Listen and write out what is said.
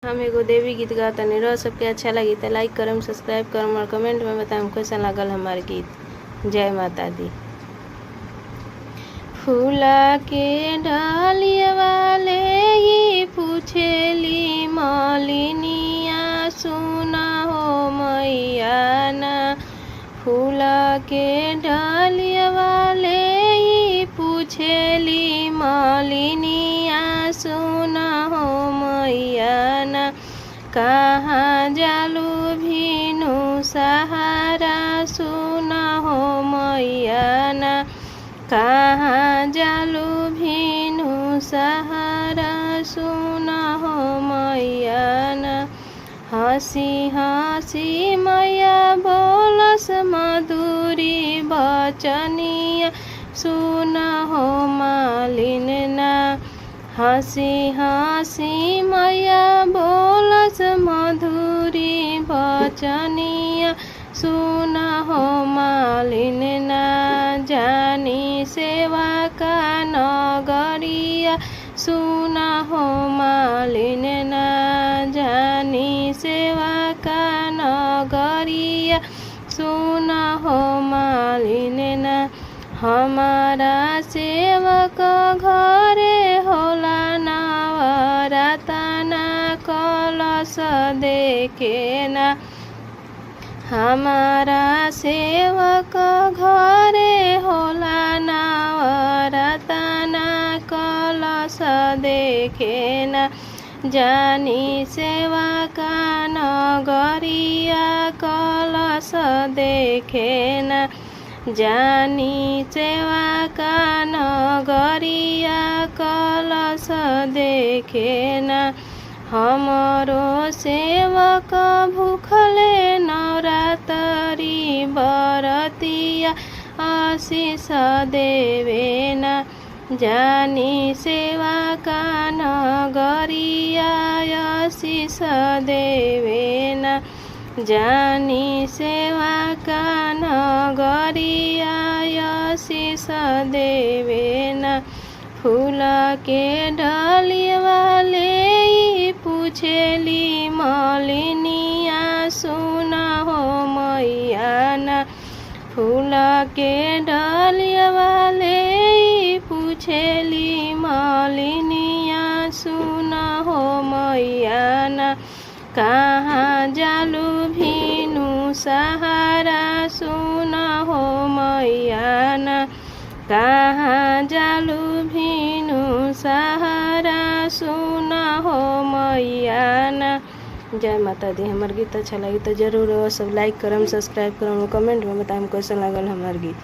हम एगो देवी गीत गातनी रह सबके अच्छा लगी तो लाइक करम, सब्सक्राइब करम और कमेंट में बताएं कैसा लागल हमार गीत। जय माता दी। फूला के डालिया वाले ही पूछेली मालिनिया, सुना हो मैया ना। फूला के डालिया वाले ही पूछेली मालिनिया, सुना हो मैया ना। कहाँ जालू भीनु सहारा, सुना हो मैया ना। कहाँ जालू भीनु सहारा, सुना हो मैया ना। हंसी हंसी मैया बोलस मधुरी बचनिया, सुना हो मालिन ना। हंसी हंसी मैया बोलस मधुरी बचनिया, सुना हो मालिन ना। जानी सेवा का नगरिया, सुना हो मालिन ना। जानी सेवा का नगरिया, सुना हो मालिन ना। हमारा सेवक घरे होला नवरतना, कलश देखे ना। हमारा सेवक घरे होला नवरतना, कलश देखे ना। जानी सेवा का नगरिया, कलश देखे ना। जानी सेवा का नगरिया, कलश देखे ना। हमरो सेवक भूखले नवरात्रि बरतिया, आशीष देवे ना। जानी सेवा का नगरिया, आशीष देवे ना। जानी सेवा का नगरिया, आशीष देवे ना। फूल के डालिया वाले पूछेली मालिनिया, सुना हो मैया ना। फूल के डालिया वाले पूछेली मालिनिया, सुना हो मैया ना। कहाँ जालू भीनु सहारा, सुना हो मैया ना। कहाँ जालू भीनु सहारा, सुना हो मैया ना। जय माता दी। हमार गीत अच्छा लगी तो जरूर सब लाइक करम, सब्सक्राइब करम, कमेंट में बताएं कैसा लागल हमार गीत।